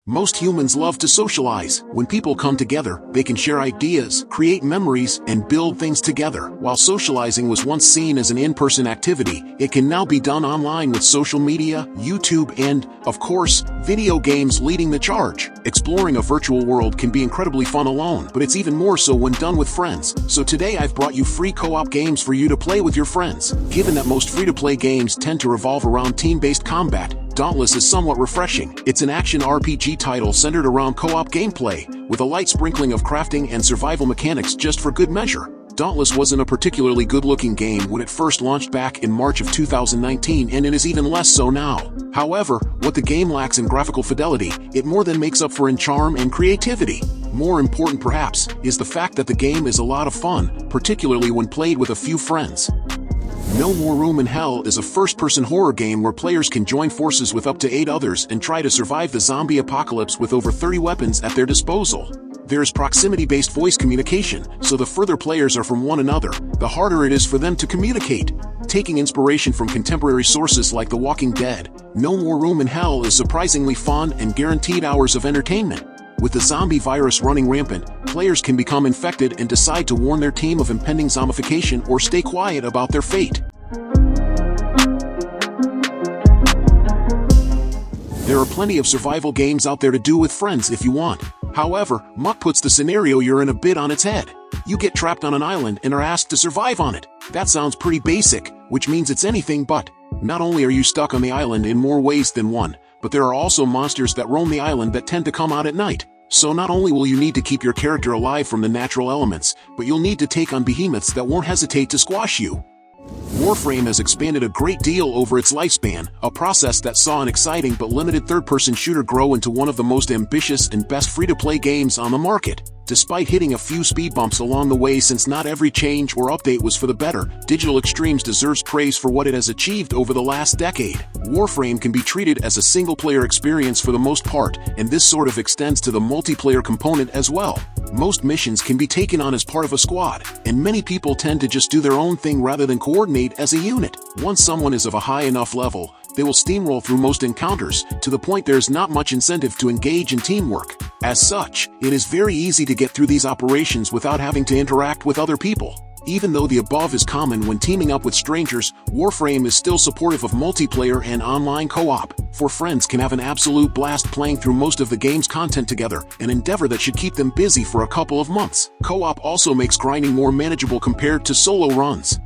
Most humans love to socialize. When people come together, they can share ideas, create memories, and build things together. While socializing was once seen as an in-person activity, it can now be done online with social media, YouTube, and, of course, video games leading the charge. Exploring a virtual world can be incredibly fun alone, but it's even more so when done with friends. So today I've brought you free co-op games for you to play with your friends. Given that most free-to-play games tend to revolve around team-based combat, Dauntless is somewhat refreshing. It's an action RPG title centered around co-op gameplay, with a light sprinkling of crafting and survival mechanics just for good measure. Dauntless wasn't a particularly good-looking game when it first launched back in March of 2019, and it is even less so now. However, what the game lacks in graphical fidelity, it more than makes up for in charm and creativity. More important perhaps, is the fact that the game is a lot of fun, particularly when played with a few friends. No More Room in Hell is a first-person horror game where players can join forces with up to 8 others and try to survive the zombie apocalypse with over 30 weapons at their disposal. There's proximity-based voice communication, so the further players are from one another, the harder it is for them to communicate. Taking inspiration from contemporary sources like The Walking Dead, No More Room in Hell is surprisingly fun and guaranteed hours of entertainment. With the zombie virus running rampant, players can become infected and decide to warn their team of impending zombification or stay quiet about their fate. There are plenty of survival games out there to do with friends if you want. However, Muck puts the scenario you're in a bit on its head. You get trapped on an island and are asked to survive on it. That sounds pretty basic, which means it's anything but. Not only are you stuck on the island in more ways than one, but there are also monsters that roam the island that tend to come out at night. So not only will you need to keep your character alive from the natural elements, but you'll need to take on behemoths that won't hesitate to squash you. Warframe has expanded a great deal over its lifespan, a process that saw an exciting but limited third-person shooter grow into one of the most ambitious and best free-to-play games on the market. Despite hitting a few speed bumps along the way, since not every change or update was for the better, Digital Extremes deserves praise for what it has achieved over the last decade. Warframe can be treated as a single-player experience for the most part, and this sort of extends to the multiplayer component as well. Most missions can be taken on as part of a squad, and many people tend to just do their own thing rather than coordinate as a unit. Once someone is of a high enough level, they will steamroll through most encounters, to the point there is not much incentive to engage in teamwork. As such, it is very easy to get through these operations without having to interact with other people. Even though the above is common when teaming up with strangers, Warframe is still supportive of multiplayer and online co-op. For friends can have an absolute blast playing through most of the game's content together, an endeavor that should keep them busy for a couple of months. Co-op also makes grinding more manageable compared to solo runs.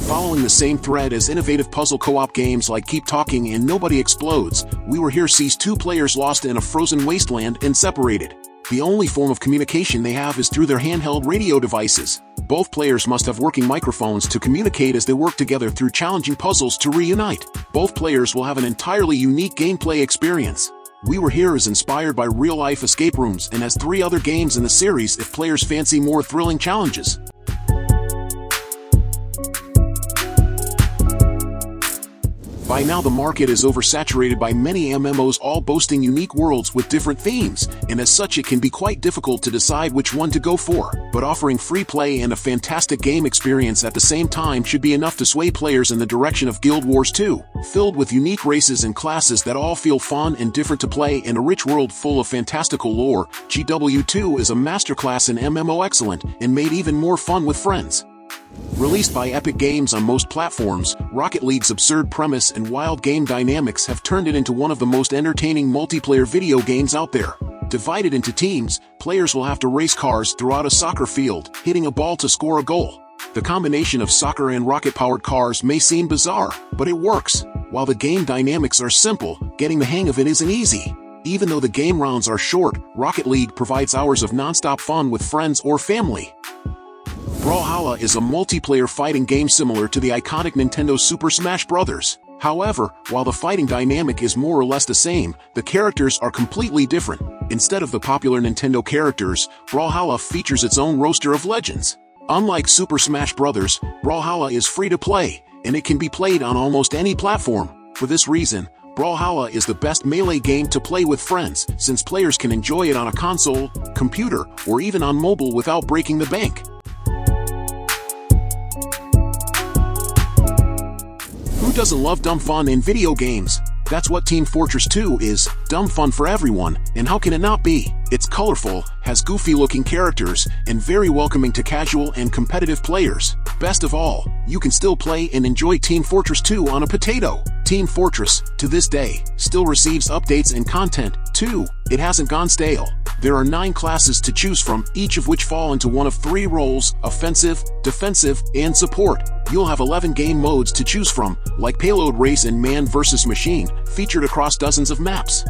Following the same thread as innovative puzzle co-op games like Keep Talking and Nobody Explodes, We Were Here sees 2 players lost in a frozen wasteland and separated. The only form of communication they have is through their handheld radio devices. Both players must have working microphones to communicate as they work together through challenging puzzles to reunite. Both players will have an entirely unique gameplay experience. We Were Here is inspired by real-life escape rooms and has 3 other games in the series if players fancy more thrilling challenges. By now the market is oversaturated by many MMOs, all boasting unique worlds with different themes, and as such it can be quite difficult to decide which one to go for. But offering free play and a fantastic game experience at the same time should be enough to sway players in the direction of Guild Wars 2. Filled with unique races and classes that all feel fun and different to play, and a rich world full of fantastical lore, GW2 is a masterclass in MMO excellence, and made even more fun with friends. Released by Epic Games on most platforms, Rocket League's absurd premise and wild game dynamics have turned it into one of the most entertaining multiplayer video games out there. Divided into teams, players will have to race cars throughout a soccer field, hitting a ball to score a goal. The combination of soccer and rocket-powered cars may seem bizarre, but it works. While the game dynamics are simple, getting the hang of it isn't easy. Even though the game rounds are short, Rocket League provides hours of non-stop fun with friends or family. Brawlhalla is a multiplayer fighting game similar to the iconic Nintendo Super Smash Bros. However, while the fighting dynamic is more or less the same, the characters are completely different. Instead of the popular Nintendo characters, Brawlhalla features its own roster of legends. Unlike Super Smash Bros., Brawlhalla is free to play, and it can be played on almost any platform. For this reason, Brawlhalla is the best melee game to play with friends, since players can enjoy it on a console, computer, or even on mobile without breaking the bank. Who doesn't love dumb fun in video games? That's what Team Fortress 2 is, dumb fun for everyone, and how can it not be? It's colorful, has goofy-looking characters, and very welcoming to casual and competitive players. Best of all, you can still play and enjoy Team Fortress 2 on a potato. Team Fortress, to this day, still receives updates and content, too. It hasn't gone stale. There are 9 classes to choose from, each of which fall into one of 3 roles: offensive, defensive, and support. You'll have 11 game modes to choose from, like Payload Race and Man vs. Machine, featured across dozens of maps.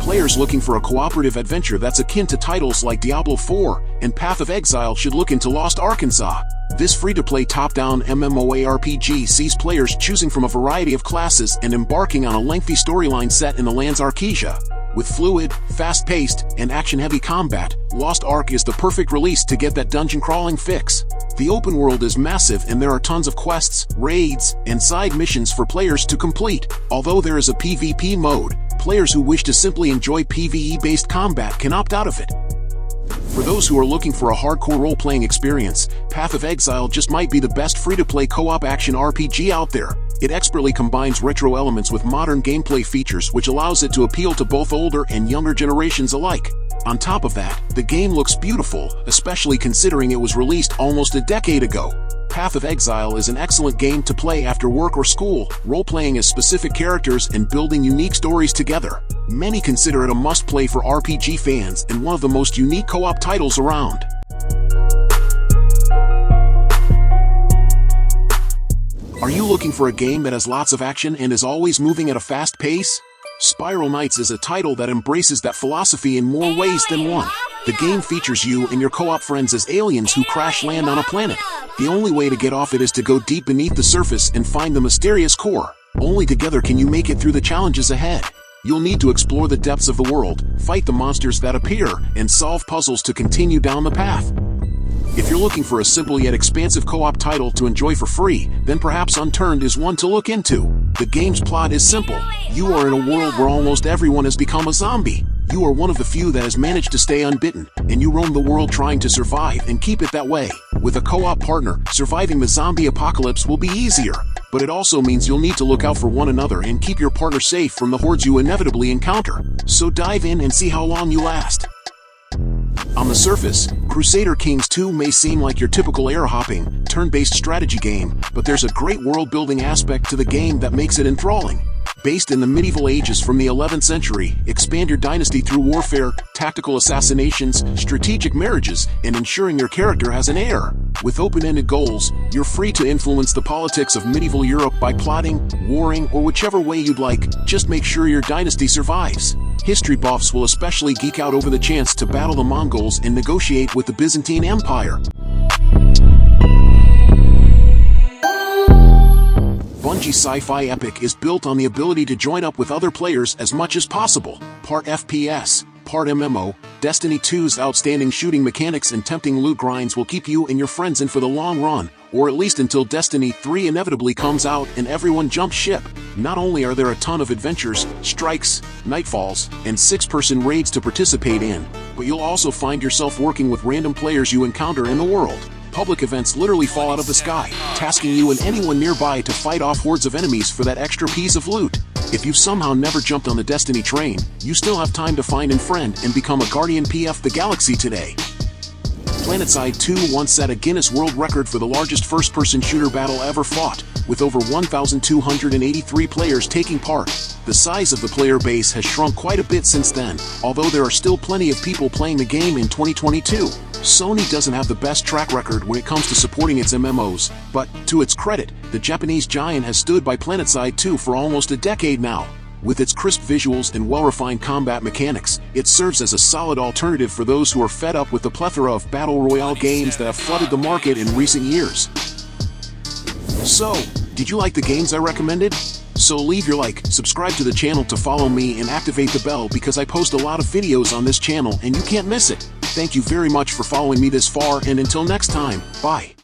Players looking for a cooperative adventure that's akin to titles like Diablo 4 and Path of Exile should look into Lost Arkansas. This free-to-play top-down MMORPG sees players choosing from a variety of classes and embarking on a lengthy storyline set in the lands Arkesia. With fluid, fast-paced, and action-heavy combat, Lost Ark is the perfect release to get that dungeon-crawling fix. The open world is massive and there are tons of quests, raids, and side missions for players to complete. Although there is a PvP mode, players who wish to simply enjoy PvE-based combat can opt out of it. For those who are looking for a hardcore role-playing experience, Path of Exile just might be the best free-to-play co-op action RPG out there. It expertly combines retro elements with modern gameplay features, which allows it to appeal to both older and younger generations alike. On top of that, the game looks beautiful, especially considering it was released almost a decade ago. Path of Exile is an excellent game to play after work or school, role-playing as specific characters and building unique stories together. Many consider it a must-play for RPG fans and one of the most unique co-op titles around. Are you looking for a game that has lots of action and is always moving at a fast pace? Spiral Knights is a title that embraces that philosophy in more ways than one. The game features you and your co-op friends as aliens who crash land on a planet. The only way to get off it is to go deep beneath the surface and find the mysterious core. Only together can you make it through the challenges ahead. You'll need to explore the depths of the world, fight the monsters that appear, and solve puzzles to continue down the path. If you're looking for a simple yet expansive co-op title to enjoy for free, then perhaps Unturned is one to look into. The game's plot is simple. You are in a world where almost everyone has become a zombie. You are one of the few that has managed to stay unbitten, and you roam the world trying to survive and keep it that way. With a co-op partner, surviving the zombie apocalypse will be easier. But it also means you'll need to look out for one another and keep your partner safe from the hordes you inevitably encounter. So dive in and see how long you last. On the surface, Crusader Kings II may seem like your typical air-hopping, turn-based strategy game, but there's a great world-building aspect to the game that makes it enthralling. Based in the medieval ages from the 11th century, expand your dynasty through warfare, tactical assassinations, strategic marriages, and ensuring your character has an heir. With open-ended goals, you're free to influence the politics of medieval Europe by plotting, warring, or whichever way you'd like. Just make sure your dynasty survives. History buffs will especially geek out over the chance to battle the Mongols and negotiate with the Byzantine Empire. Bungie's sci-fi epic is built on the ability to join up with other players as much as possible. Part FPS, part MMO, Destiny 2's outstanding shooting mechanics and tempting loot grinds will keep you and your friends in for the long run, or at least until Destiny 3 inevitably comes out and everyone jumps ship. Not only are there a ton of adventures, strikes, nightfalls, and 6-person raids to participate in, but you'll also find yourself working with random players you encounter in the world. Public events literally fall out of the sky, tasking you and anyone nearby to fight off hordes of enemies for that extra piece of loot. If you've somehow never jumped on the Destiny train, you still have time to find and friend and become a Guardian PF the Galaxy today. PlanetSide 2 once set a Guinness World Record for the largest first-person shooter battle ever fought, with over 1,283 players taking part. The size of the player base has shrunk quite a bit since then, although there are still plenty of people playing the game in 2022. Sony doesn't have the best track record when it comes to supporting its MMOs, but, to its credit, the Japanese giant has stood by PlanetSide 2 for almost a decade now. With its crisp visuals and well-refined combat mechanics, it serves as a solid alternative for those who are fed up with the plethora of battle royale games that have flooded the market in recent years. So, did you like the games I recommended? So leave your like, subscribe to the channel to follow me, and activate the bell because I post a lot of videos on this channel and you can't miss it. Thank you very much for following me this far, and until next time, bye.